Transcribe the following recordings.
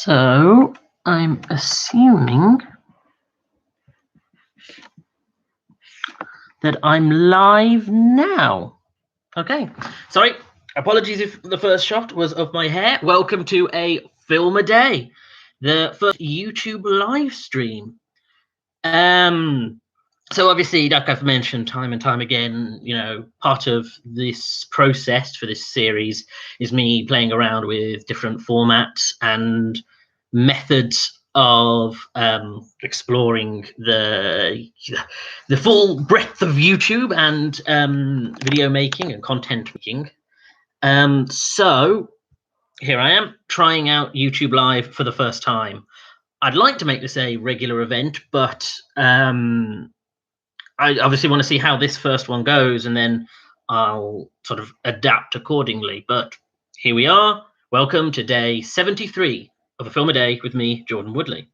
So I'm assuming that I'm live now. Okay, sorry, apologies if the first shot was of my hair. Welcome to a film a day, the first YouTube live stream. So obviously, like I've mentioned time and time again, part of this process for this series is me playing around with different formats and methods of exploring the full breadth of YouTube and video making and content making. So here I am trying out YouTube Live for the first time. I'd like to make this a regular event, but I obviously want to see how this first one goes, and then I'll sort of adapt accordingly. But here we are. Welcome to day 73 of A Film a Day with me, Jordan Woodley.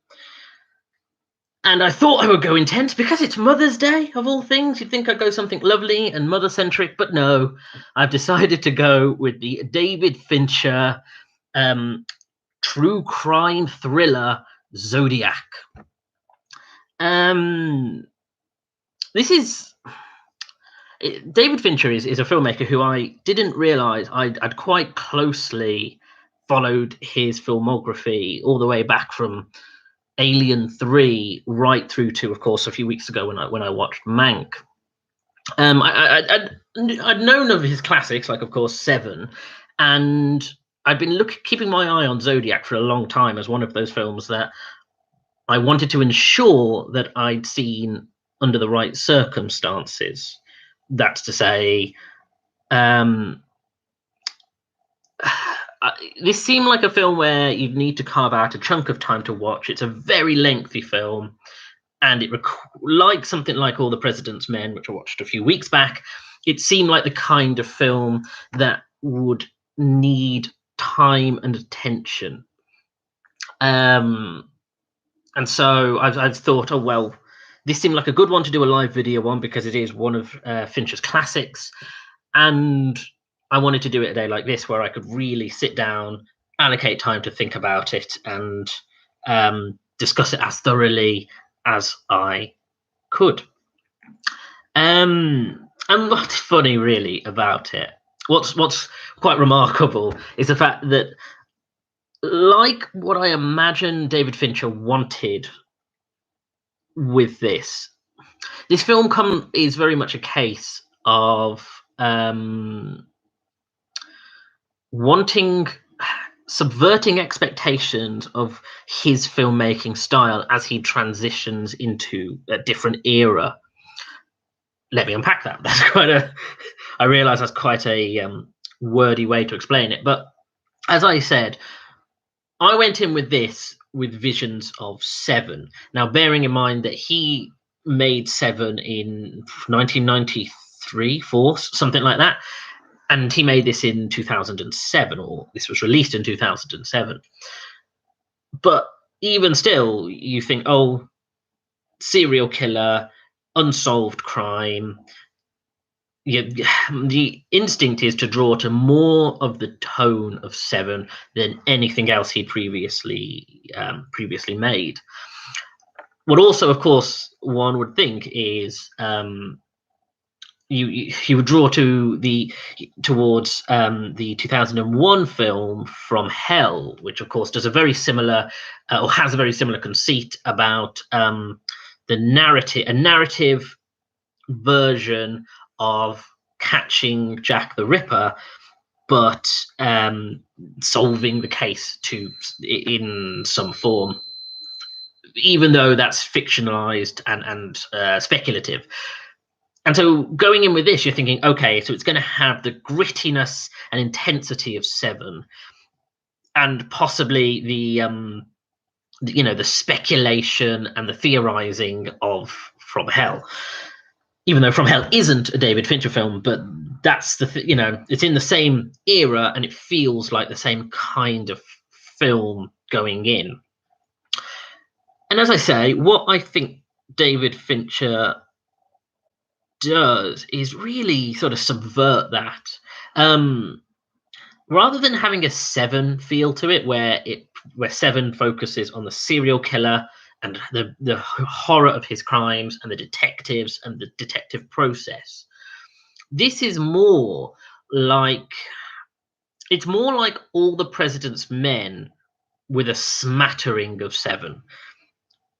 And I thought I would go intense because it's Mother's Day, of all things. You'd think I'd go something lovely and mother-centric, but no. I've decided to go with the David Fincher true crime thriller, Zodiac. David Fincher is a filmmaker who I didn't realize I'd quite closely followed his filmography all the way back from Alien 3 right through to, of course, a few weeks ago when I watched Mank. I'd known of his classics, like, of course, Seven, and I'd been keeping my eye on Zodiac for a long time as one of those films that I wanted to ensure that I'd seen under the right circumstances. That's to say, this seemed like a film where you'd need to carve out a chunk of time to watch. It's a very lengthy film, and like something like All the President's Men, which I watched a few weeks back, it seemed like the kind of film that would need time and attention. And so I've thought, oh, well, this seemed like a good one to do a live video on because it is one of Fincher's classics. And I wanted to do it a day like this where I could really sit down, allocate time to think about it, and discuss it as thoroughly as I could. And what's funny really about it, what's quite remarkable, is the fact that, like what I imagine David Fincher wanted with this film is very much a case of subverting expectations of his filmmaking style as he transitions into a different era. Let me unpack that. I realize that's quite a wordy way to explain it, but as I said, I went in with this with visions of Seven. Now, bearing in mind that he made Seven in 1993, 4, something like that, and he made this in 2007, or this was released in 2007. But even still, you think, oh, serial killer, unsolved crime. The instinct is to draw to more of the tone of Seven than anything else he'd previously made. What also, of course, one would think is you would draw towards the 2001 film From Hell, which of course does a very similar or has a very similar conceit about a narrative version of catching Jack the Ripper, but solving the case in some form, even though that's fictionalized and speculative. And so going in with this, you're thinking, okay, so it's going to have the grittiness and intensity of Seven, and possibly the speculation and the theorizing of From Hell. Even though From Hell isn't a David Fincher film, but that's it's in the same era and it feels like the same kind of film going in. And as I say, what I think David Fincher does is really sort of subvert that. rather than having a Seven feel to it, where Seven focuses on the serial killer and the horror of his crimes and the detectives and the detective process, this is more like All the President's Men with a smattering of Seven.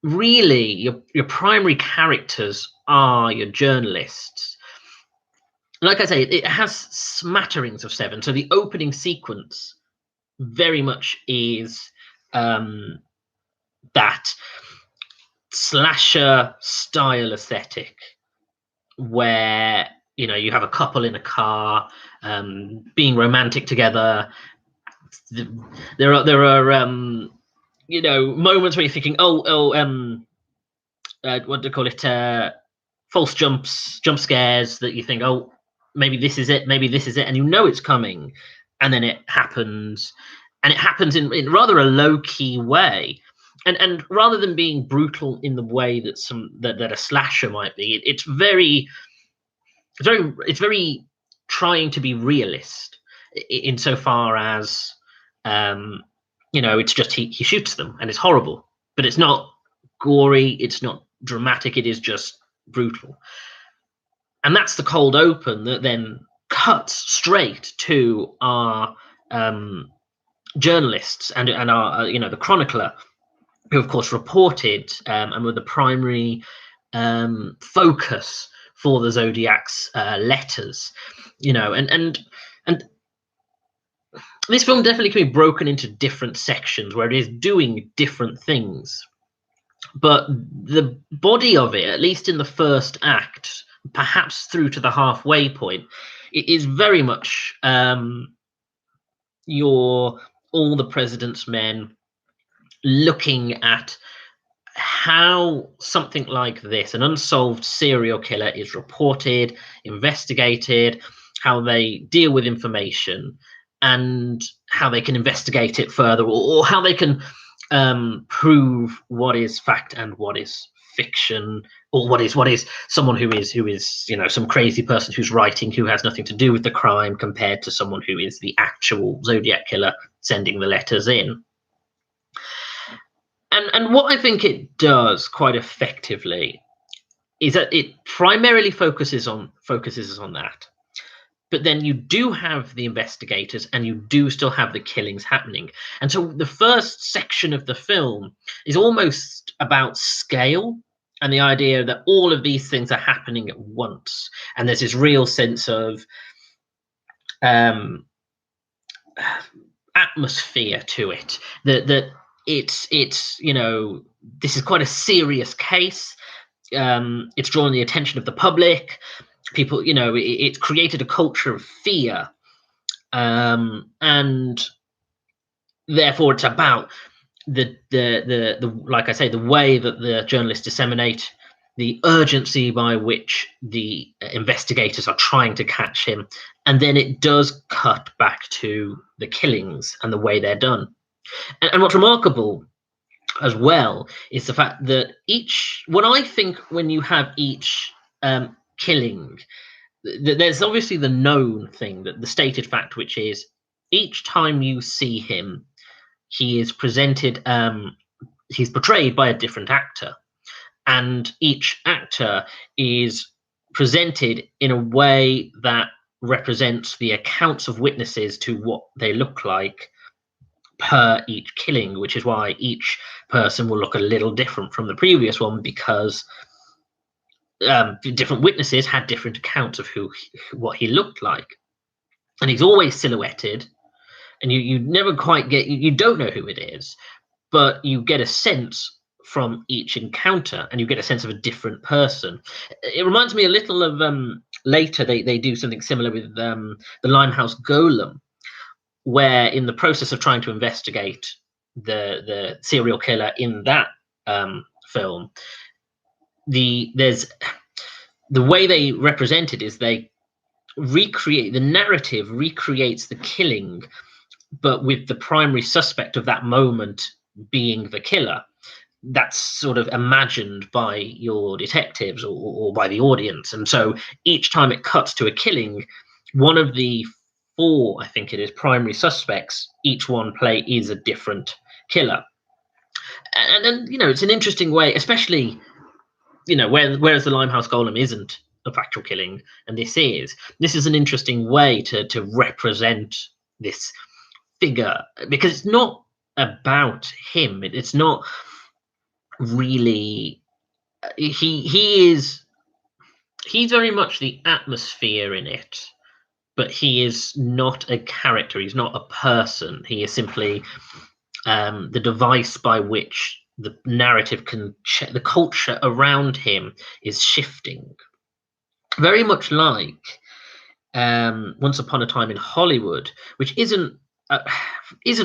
Really, your primary characters are your journalists. Like I say, it has smatterings of Seven. So the opening sequence very much is that slasher style aesthetic, where you have a couple in a car being romantic together. There are moments where you're thinking, what do you call it? False jump scares that you think, oh, maybe this is it, and it's coming, and then it happens, and it happens in rather a low-key way, and rather than being brutal in the way that that a slasher might be, it's very trying to be realist, insofar as it's just he shoots them and it's horrible, but it's not gory, it's not dramatic, it is just brutal. And that's the cold open that then cuts straight to our journalists and our the chronicler, who of course reported and were the primary focus for the Zodiac's letters, and this film definitely can be broken into different sections where it is doing different things. But the body of it, at least in the first act, perhaps through to the halfway point, it is very much All the President's Men, looking at how something like this, an unsolved serial killer, is reported, investigated, how they deal with information, and how they can investigate it further, or how they can prove what is fact and what is fiction, or what is someone who is some crazy person who's writing, who has nothing to do with the crime, compared to someone who is the actual Zodiac killer sending the letters in. And what I think it does quite effectively is that it primarily focuses on that. But then you do have the investigators, and you do still have the killings happening. And so the first section of the film is almost about scale, and the idea that all of these things are happening at once. And there's this real sense of atmosphere to it, that it's this is quite a serious case. It's drawn the attention of the public. People, it's created a culture of fear, and therefore it's about the like I say, the way that the journalists disseminate the urgency by which the investigators are trying to catch him, and then it does cut back to the killings and the way they're done. And what's remarkable as well is the fact that when you have each killing, there's obviously the known thing, that the stated fact, which is each time you see him, he is presented, he's portrayed by a different actor, and each actor is presented in a way that represents the accounts of witnesses to what they look like per each killing, which is why each person will look a little different from the previous one, because different witnesses had different accounts of what he looked like. And he's always silhouetted, and you never quite get, you don't know who it is, but you get a sense from each encounter, and you get a sense of a different person. It reminds me a little of later they do something similar with the Limehouse Golem, where in the process of trying to investigate the serial killer in that film, the way they represent it is the narrative recreates the killing, but with the primary suspect of that moment being the killer. That's sort of imagined by your detectives or by the audience. And so each time it cuts to a killing, one of the 4, I think it is, primary suspects. Each one is a different killer. And you know, it's an interesting way, especially, you know, whereas the Limehouse Golem isn't a factual killing, and this is an interesting way to represent this figure, because it's not about him. It's not really. He's very much the atmosphere in it, but he is not a character. He's not a person. He is simply the device by which the narrative the culture around him is shifting. Very much like Once Upon a Time in Hollywood, which isn't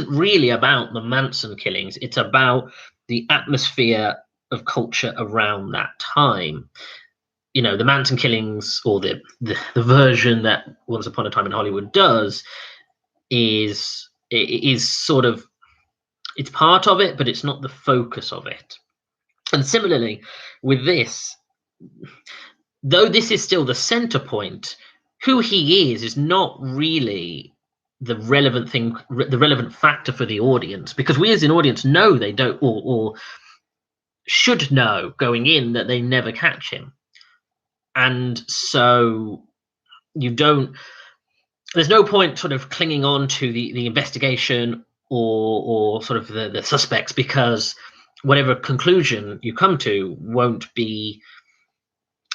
really about the Manson killings. It's about the atmosphere of culture around that time. You know, the Manson killings, or the version that Once Upon a Time in Hollywood does, is sort of, it's part of it, but it's not the focus of it. And similarly with this, though this is still the center point, who he is not really the relevant thing, the relevant factor for the audience, because we as an audience know they don't, or should know going in, that they never catch him. And so there's no point sort of clinging on to the investigation or sort of the suspects, because whatever conclusion you come to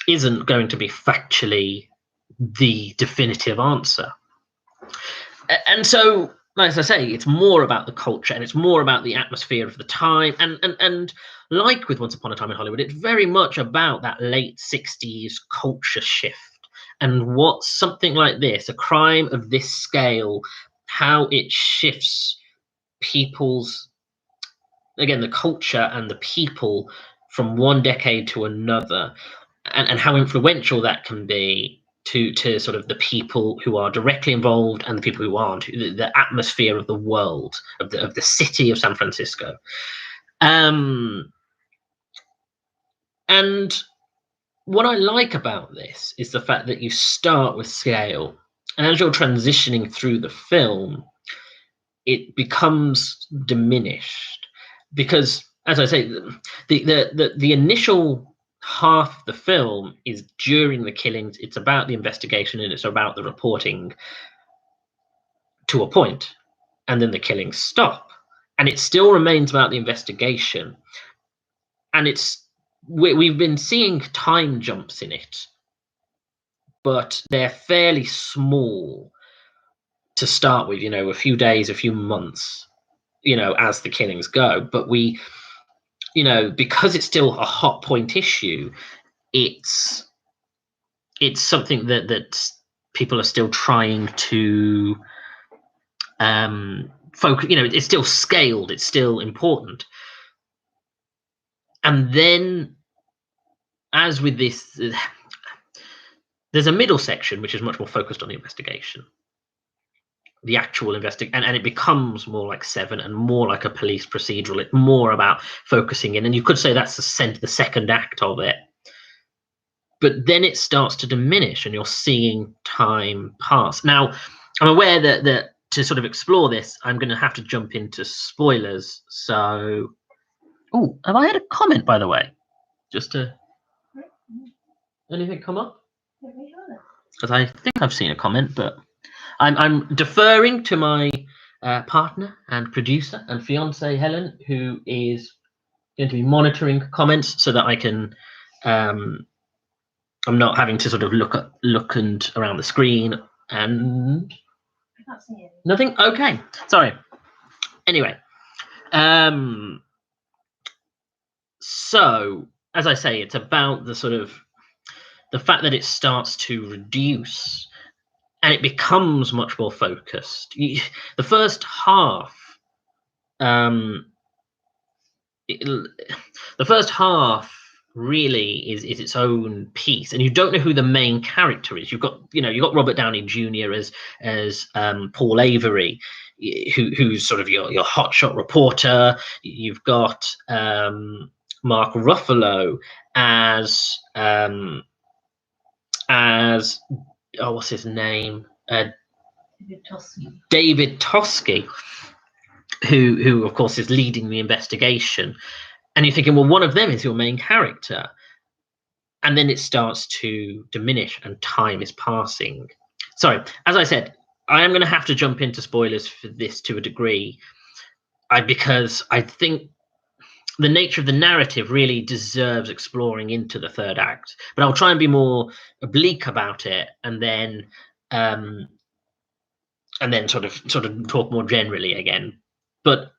isn't going to be factually the definitive answer. And so, as I say, it's more about the culture, and it's more about the atmosphere of the time. And like with Once Upon a Time in Hollywood, it's very much about that late 60s culture shift, and what something like this, a crime of this scale, how it shifts people's, again, the culture and the people from one decade to another, and how influential that can be to sort of the people who are directly involved and the people who aren't, the atmosphere of the world, of the city of San Francisco. And what I like about this is the fact that you start with scale, and as you're transitioning through the film, it becomes diminished, because, as I say, the initial half of the film is during the killings. It's about the investigation, and it's about the reporting to a point, and then the killings stop, and it still remains about the investigation. And we've been seeing time jumps in it, but they're fairly small to start with, you know, a few days, a few months, you know, as the killings go. But we, you know, because it's still a hot point issue, it's something that people are still trying to focus. You know, it's still scaled, it's still important. And then, as with this, there's a middle section which is much more focused on the investigation, the actual investigation, and it becomes more like Seven and more like a police procedural. It's more about focusing in, and you could say that's the second act of it. But then it starts to diminish, and you're seeing time pass. Now, I'm aware that to sort of explore this, I'm going to have to jump into spoilers. So, oh, have I had a comment, by the way? Just to anything come up? Because I think I've seen a comment, but I'm deferring to my partner and producer and fiance Helen, who is going to be monitoring comments, so that I can. I'm not having to sort of look and around the screen, and I can't see it. Nothing. Okay, sorry. Anyway, so as I say, it's about the sort of the fact that it starts to reduce, and it becomes much more focused. The first half, the first half really is its own piece, and you don't know who the main character is. You've got Robert Downey Jr. as Paul Avery, who's sort of your hotshot reporter. You've got Mark Ruffalo as what's his name? David Toschi, who of course is leading the investigation, and you're thinking, well, one of them is your main character, and then it starts to diminish and time is passing. Sorry, as I said, I am going to have to jump into spoilers for this to a degree, because I think the nature of the narrative really deserves exploring into the third act. But I'll try and be more oblique about it, and then sort of talk more generally again. But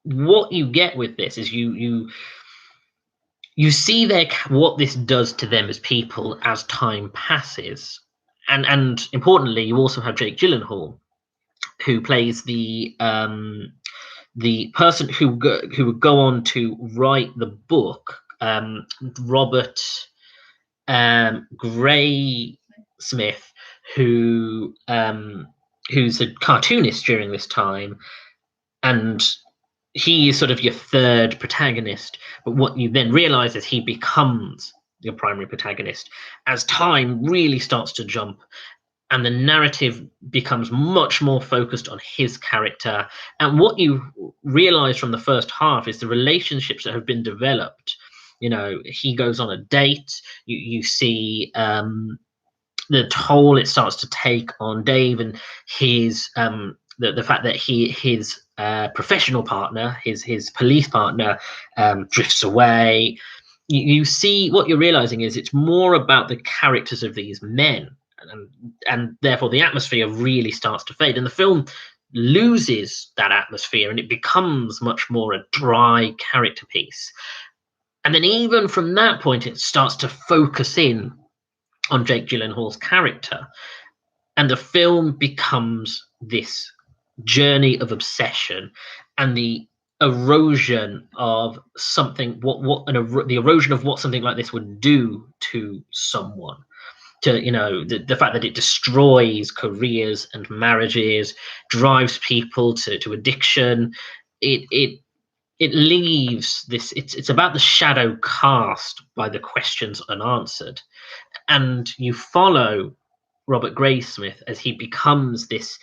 what you get with this is you see what this does to them as people as time passes, and importantly, you also have Jake Gyllenhaal, who plays the person who would go on to write the book, Robert Gray Smith, who's a cartoonist during this time, and he is sort of your third protagonist. But what you then realize is he becomes your primary protagonist as time really starts to jump, and the narrative becomes much more focused on his character. And what you realize from the first half is the relationships that have been developed. He goes on a date. You see the toll it starts to take on Dave, and his the fact that his professional partner, his police partner, drifts away. You see, what you're realizing is it's more about the characters of these men, and therefore the atmosphere really starts to fade, and the film loses that atmosphere, and it becomes much more a dry character piece. And then even from that point, it starts to focus in on Jake Gyllenhaal's character, and the film becomes this journey of obsession and the erosion of something, the erosion of what something like this would do to someone. The fact that it destroys careers and marriages, drives people to addiction. It leaves this. It's about the shadow cast by the questions unanswered, and you follow Robert Graysmith as he becomes this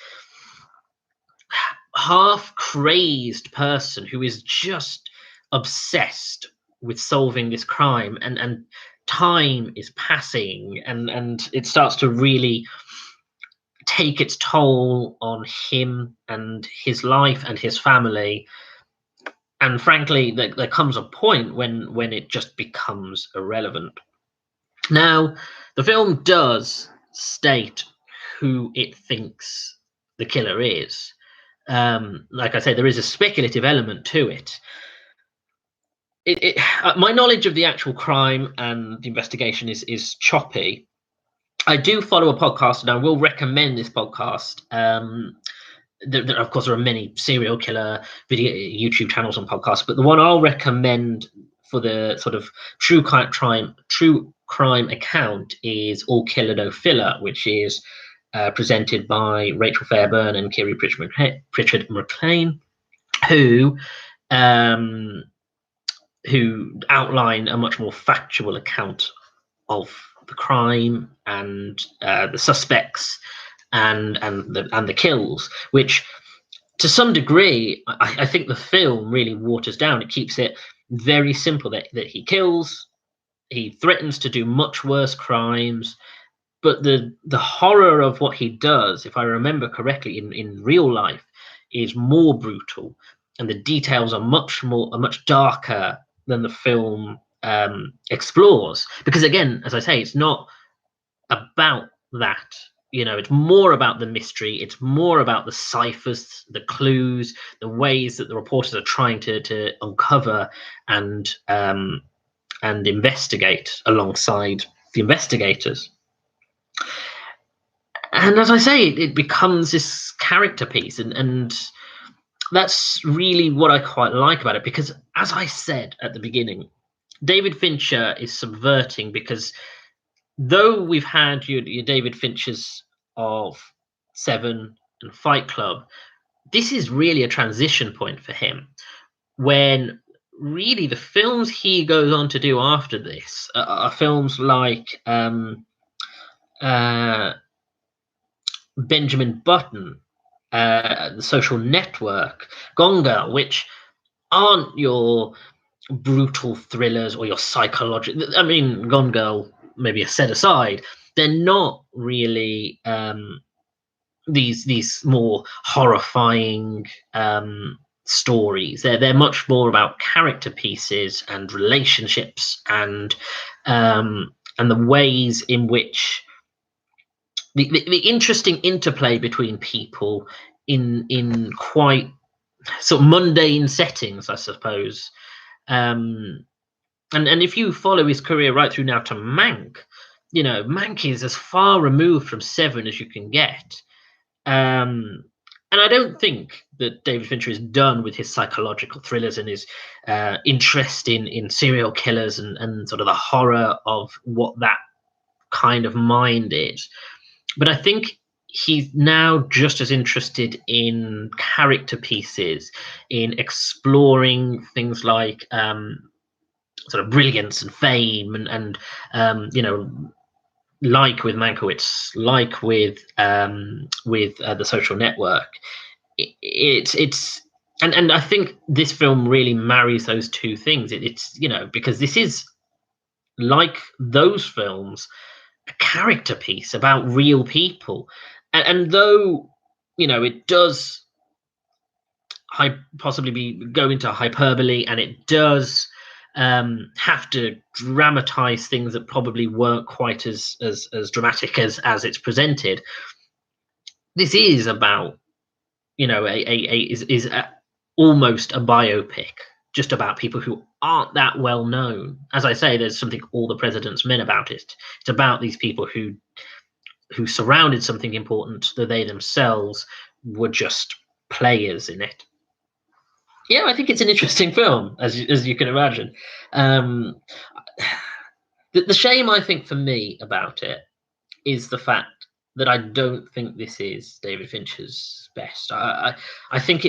half crazed person who is just obsessed with solving this crime, and time is passing, and it starts to really take its toll on him and his life and his family. And frankly, there comes a point when it just becomes irrelevant. Now, the film does state who it thinks the killer is. Like I say, there is a speculative element to it. My knowledge of the actual crime and the investigation is choppy. I do follow a podcast, and I will recommend this podcast. There, of course, there are many serial killer video YouTube channels and podcasts, but the one I'll recommend for the sort of true crime account is All Killer No Filler, which is presented by Rachel Fairburn and Kiri Pritchard McLean, who outline a much more factual account of the crime and the suspects and the kills, which to some degree I think the film really waters down. It keeps it very simple that he kills, he threatens to do much worse crimes, but the horror of what he does, if I remember correctly, in real life is more brutal, and the details are much darker than the film explores. Because again, as I say, it's not about that. It's more about the mystery. It's more about the ciphers, the clues, the ways that the reporters are trying to uncover and investigate alongside the investigators. And as I say, it becomes this character piece, and that's really what I quite like about it, because as I said at the beginning, David Fincher is subverting, because though we've had your David Finchers of Seven and Fight Club, this is really a transition point for him, when really the films he goes on to do after this are films like Benjamin Button, The Social Network, Gone Girl, which aren't your brutal thrillers or your psychological. I mean, Gone Girl, maybe a set aside, they're not really these more horrifying stories. They're much more about character pieces and relationships and the ways in which the interesting interplay between people in quite sort of mundane settings, I suppose. And if you follow his career right through now to Mank, you know, Mank is as far removed from Seven as you can get. And I don't think that David Fincher is done with his psychological thrillers and his interest in serial killers and sort of the horror of what that kind of mind is. But I think he's now just as interested in character pieces, in exploring things like sort of brilliance and fame and you know, like with Mankiewicz, like with The Social Network. It's and I think this film really marries those two things. It's, you know, because this is, like those films, a character piece about real people, and though, you know, it does possibly be go into hyperbole, and it does have to dramatize things that probably weren't quite as dramatic as it's presented. This is about, you know, is almost a biopic, just about people who aren't that well known. As I say, there's something All the President's Men about it. It's about these people who surrounded something important, though they themselves were just players in it. Yeah, I think it's an interesting film, as you can imagine. The shame, I think, for me about it is the fact that I don't think this is David Fincher's best. I think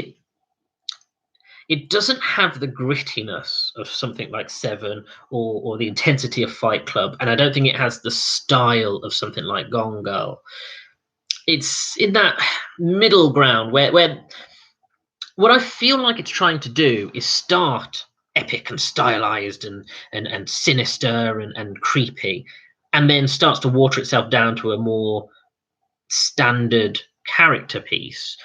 it doesn't have the grittiness of something like Seven or the intensity of Fight Club, and I don't think it has the style of something like Gone Girl. It's in that middle ground where what I feel like it's trying to do is start epic and stylized and sinister and creepy, and then starts to water itself down to a more standard character piece.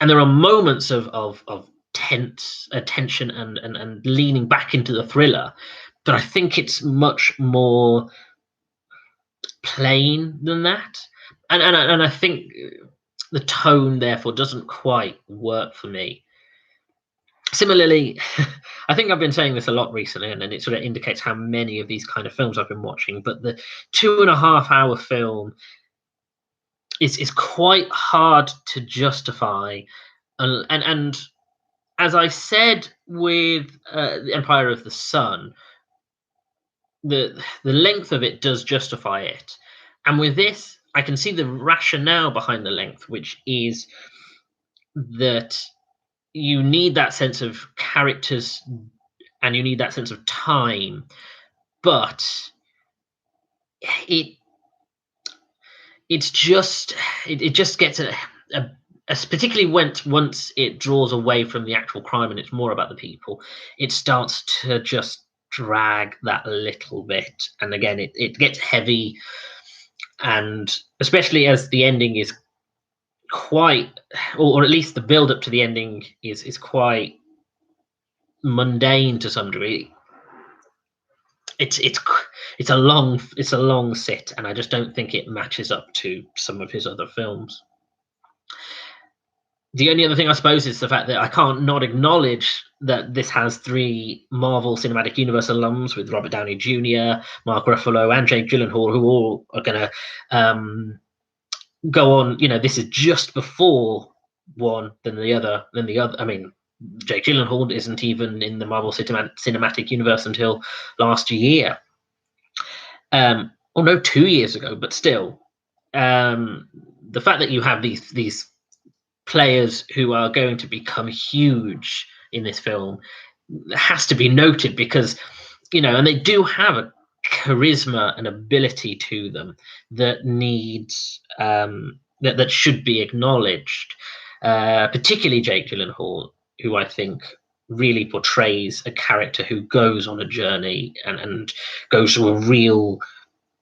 And there are moments of tense tension and leaning back into the thriller, but I think it's much more plain than that. And I think the tone therefore doesn't quite work for me. Similarly, I think I've been saying this a lot recently, and it sort of indicates how many of these kind of films I've been watching, but the 2.5-hour film is quite hard to justify. And as I said with Empire of the Sun, the length of it does justify it. And with this, I can see the rationale behind the length, which is that you need that sense of characters and you need that sense of time, but it just gets particularly once it draws away from the actual crime and it's more about the people, it starts to just drag that a little bit. And again, it gets heavy, and especially as the ending is quite, or at least the build up to the ending is quite mundane to some degree. It's a long sit, and I just don't think it matches up to some of his other films. The only other thing, I suppose, is the fact that I can't not acknowledge that this has 3 Marvel Cinematic Universe alums with Robert Downey Jr., Mark Ruffalo, and Jake Gyllenhaal, who all are going to go on. You know, this is just before one than the other. I mean, Jake Gyllenhaal isn't even in the Marvel Cinematic Universe until last year. Oh no, 2 years ago, but still, the fact that you have these players who are going to become huge in this film has to be noted, because, you know, and they do have a charisma and ability to them that needs that should be acknowledged. Particularly Jake Gyllenhaal, who I think really portrays a character who goes on a journey and goes through a real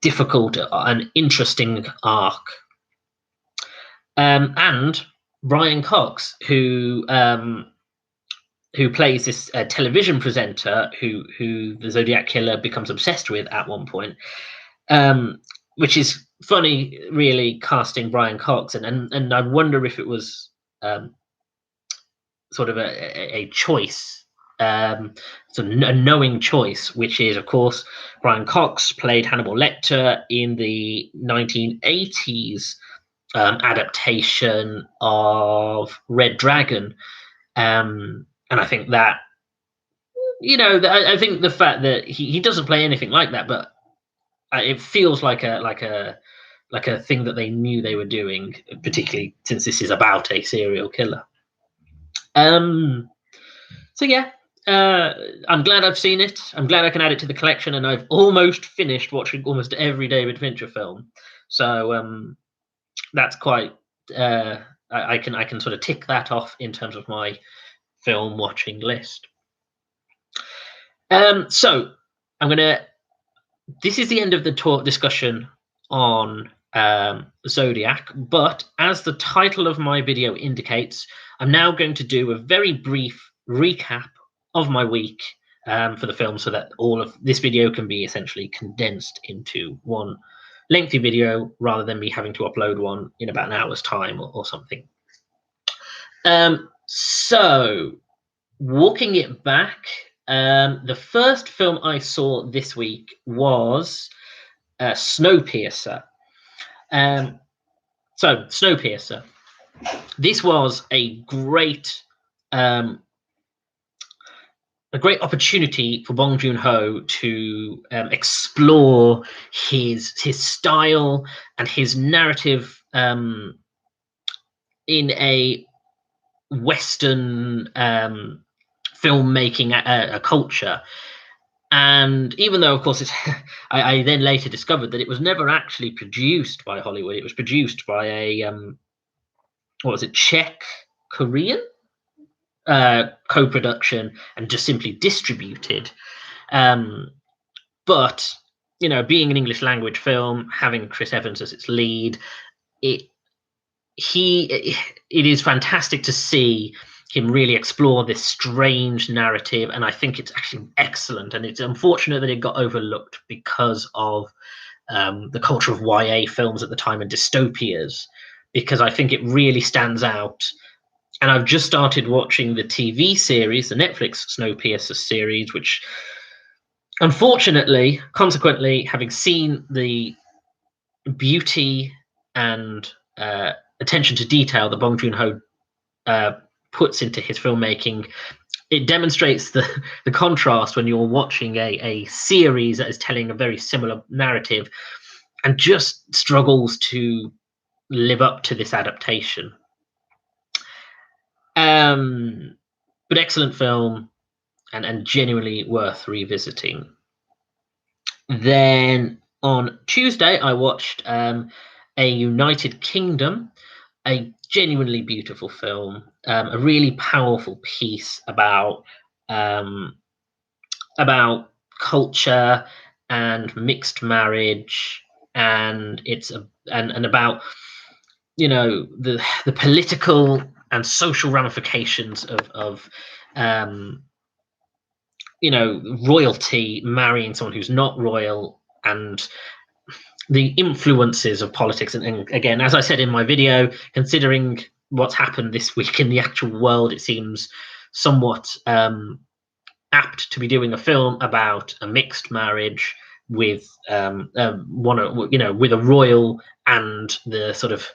difficult and interesting arc. And Brian Cox, who plays this television presenter who the Zodiac killer becomes obsessed with at one point, which is funny, really, casting Brian Cox, and I wonder if it was sort of a choice, so a knowing choice, which is, of course, Brian Cox played Hannibal Lecter in the 1980s adaptation of Red Dragon. And I think that, I think the fact that he doesn't play anything like that, but it feels like a thing that they knew they were doing, particularly since this is about a serial killer. So yeah, I'm glad I've seen it. I'm glad I can add it to the collection, and I've almost finished watching almost every David Fincher film. So that's quite. I can sort of tick that off in terms of my film watching list. So I'm gonna. This is the end of the discussion on Zodiac, but as the title of my video indicates, I'm now going to do a very brief recap of my week for the film, so that all of this video can be essentially condensed into one lengthy video rather than me having to upload one in about an hour's time or something. So walking it back, the first film I saw this week was Snowpiercer. So Snowpiercer. This was a great opportunity for Bong Joon-ho to explore his style and his narrative in a Western filmmaking culture. And even though, of course, I then later discovered that it was never actually produced by Hollywood. It was produced by a Czech Korean co-production and just simply distributed. But being an English language film, having Chris Evans as its lead, it is fantastic to see him really explore this strange narrative, and I think it's actually excellent. And it's unfortunate that it got overlooked because of the culture of YA films at the time and dystopias, because I think it really stands out. And I've just started watching the TV series, the Netflix Snowpiercer series, which unfortunately, consequently, having seen the beauty and attention to detail that Bong Joon-ho puts into his filmmaking, it demonstrates the contrast when you're watching a series that is telling a very similar narrative and just struggles to live up to this adaptation. But excellent film and genuinely worth revisiting. Then on Tuesday, I watched A United Kingdom, a genuinely beautiful film, a really powerful piece about culture and mixed marriage, and about the political and social ramifications of royalty marrying someone who's not royal, and the influences of politics. And again, as I said in my video, considering what's happened this week in the actual world, it seems somewhat apt to be doing a film about a mixed marriage with with a royal, and the sort of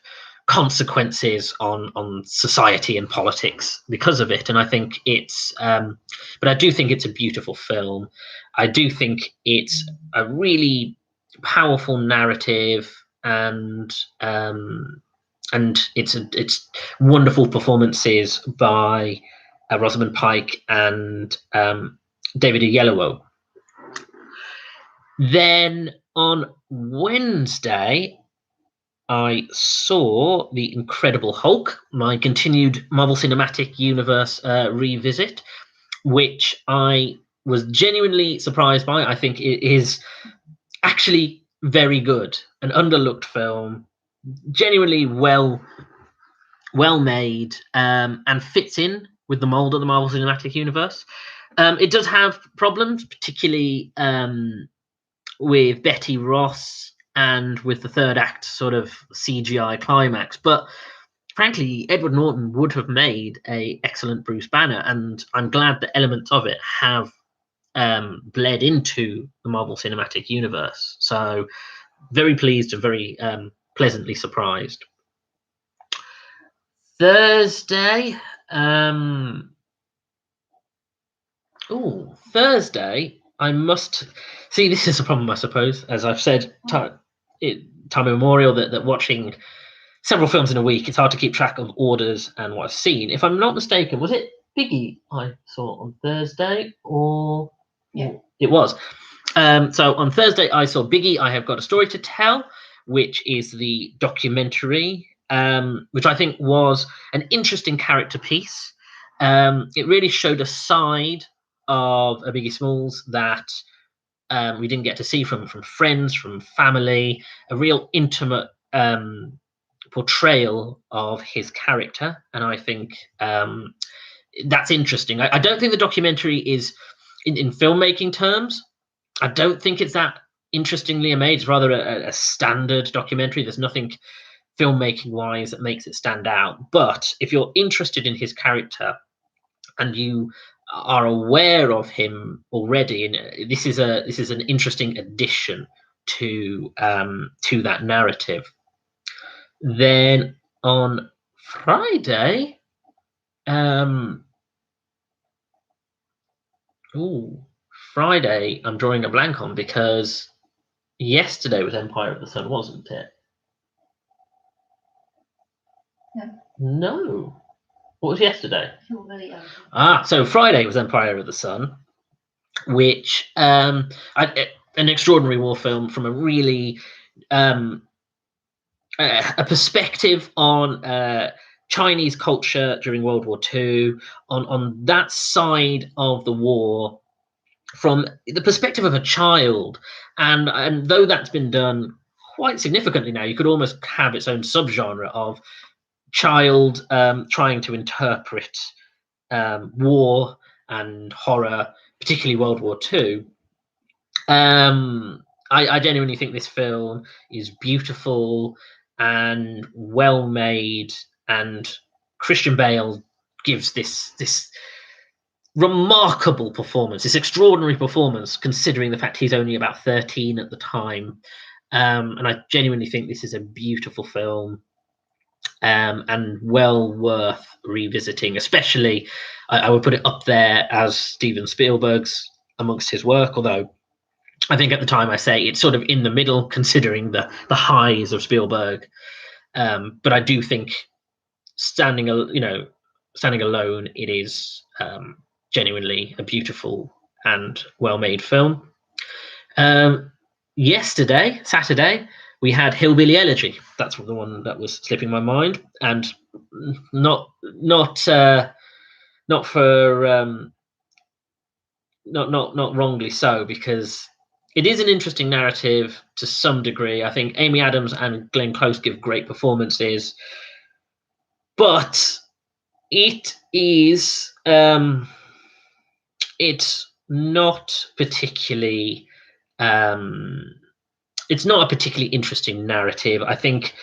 consequences on society and politics because of it. And I think it's but I do think it's a beautiful film. I do think it's a really powerful narrative, and it's wonderful performances by Rosamund Pike and David Oyelowo. Then on Wednesday, I saw The Incredible Hulk, my continued Marvel Cinematic Universe revisit, which I was genuinely surprised by. I think it is actually very good, an underlooked film, genuinely well made, and fits in with the mold of the Marvel Cinematic Universe. It does have problems, particularly with Betty Ross and with the third act sort of CGI climax, but frankly, Edward Norton would have made an excellent Bruce Banner, and I'm glad that elements of it have bled into the Marvel Cinematic Universe. So very pleased and very pleasantly surprised. Thursday, Thursday, I must see. This is a problem, I suppose, as I've said time immemorial, that watching several films in a week, it's hard to keep track of orders and what I've seen. If I'm not mistaken, was it Biggie I saw on Thursday, or yeah, it was? So on Thursday, I saw Biggie, I Have Got a Story to Tell, which is the documentary, which I think was an interesting character piece. It really showed a side of a Biggie Smalls that we didn't get to see from friends, from family, a real intimate portrayal of his character. And I think that's interesting. I don't think the documentary is, in filmmaking terms, I don't think it's that interestingly made. It's rather a standard documentary. There's nothing filmmaking wise that makes it stand out. But if you're interested in his character and you are aware of him already, and this is an interesting addition to that narrative. Then on Friday, Friday, I'm drawing a blank on, because yesterday was Empire of the Sun, wasn't it? No. What was yesterday? So Friday was Empire of the Sun, which an extraordinary war film from a really a perspective on Chinese culture during World War II, on that side of the war, from the perspective of a child, and though that's been done quite significantly now, you could almost have its own subgenre of child trying to interpret war and horror, particularly World War II. I genuinely think this film is beautiful and well made, and Christian Bale gives this remarkable performance, this extraordinary performance, considering the fact he's only about 13 at the time. And I genuinely think this is a beautiful film, and well worth revisiting. Especially, I would put it up there as Steven Spielberg's amongst his work, although I think at the time I say it's sort of in the middle, considering the highs of Spielberg. But I do think standing alone, it is genuinely a beautiful and well-made film. Saturday, we had Hillbilly Elegy. That's the one that was slipping my mind, and not wrongly so, because it is an interesting narrative to some degree. I think Amy Adams and Glenn Close give great performances, but it is it's not particularly it's not a particularly interesting narrative. I think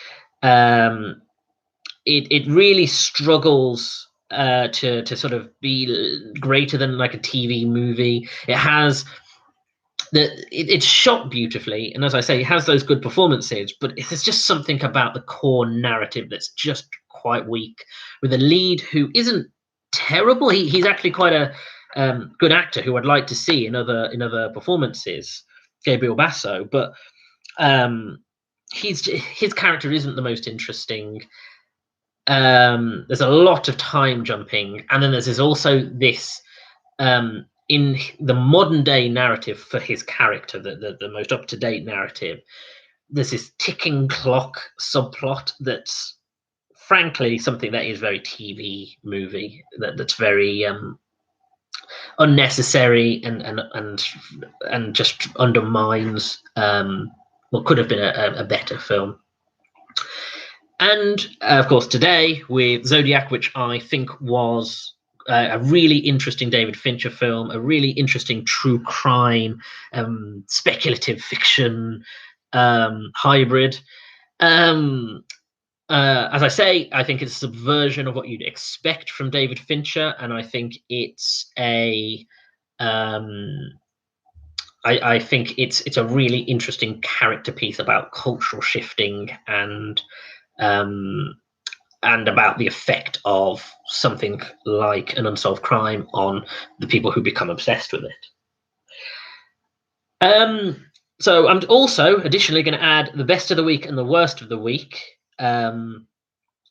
it really struggles to sort of be greater than like a TV movie. It's shot beautifully, and as I say, it has those good performances, but there's just something about the core narrative that's just quite weak, with a lead who isn't terrible. He's actually quite a good actor who I'd like to see in other performances, Gabriel Basso, but his character isn't the most interesting. There's a lot of time jumping, and then there's also this in the modern day narrative for his character, the most up-to-date narrative, there's this ticking clock subplot that's frankly something that is very TV movie, that's very unnecessary and just undermines what could have been a better film. And of course, today with Zodiac, which I think was a really interesting David Fincher film, a really interesting true crime, speculative fiction hybrid. As I say, I think it's a subversion of what you'd expect from David Fincher, and I think it's a I think it's a really interesting character piece about cultural shifting and about the effect of something like an unsolved crime on the people who become obsessed with it. So I'm also additionally going to add the best of the week and the worst of the week.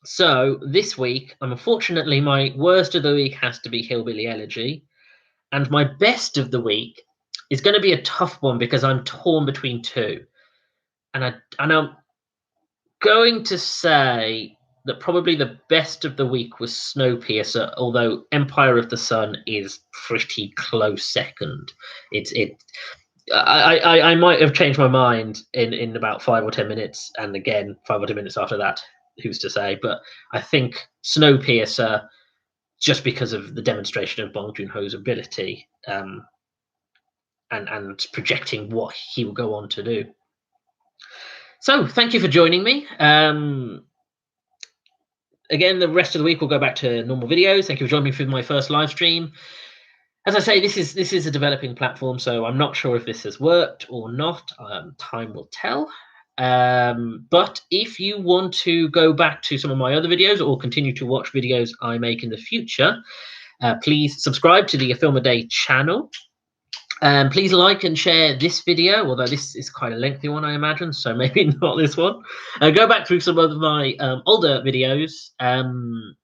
So this week, unfortunately, my worst of the week has to be Hillbilly Elegy, and my best of the week is going to be a tough one because I'm torn between two, and I'm going to say that probably the best of the week was Snowpiercer, although Empire of the Sun is pretty close second. I might have changed my mind in about 5 or 10 minutes, and again 5 or 10 minutes after that, who's to say? But I think Snowpiercer, just because of the demonstration of Bong Joon-ho's ability, and projecting what he will go on to do. So thank you for joining me. Again, the rest of the week we'll go back to normal videos. Thank you for joining me for my first live stream. As I say, this is a developing platform, so I'm not sure if this has worked or not. Time will tell. But if you want to go back to some of my other videos or continue to watch videos I make in the future, please subscribe to the A Film a Day channel. Please like and share this video, although this is quite a lengthy one, I imagine, so maybe not this one. Go back through some of my older videos, and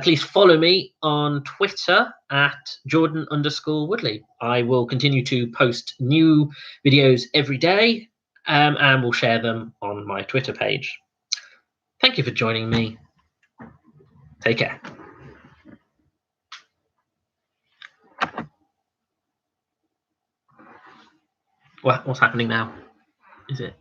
please follow me on Twitter at Jordan_Woodley. I will continue to post new videos every day, and will share them on my Twitter page. Thank you for joining me. Take care. What's happening now? Is it?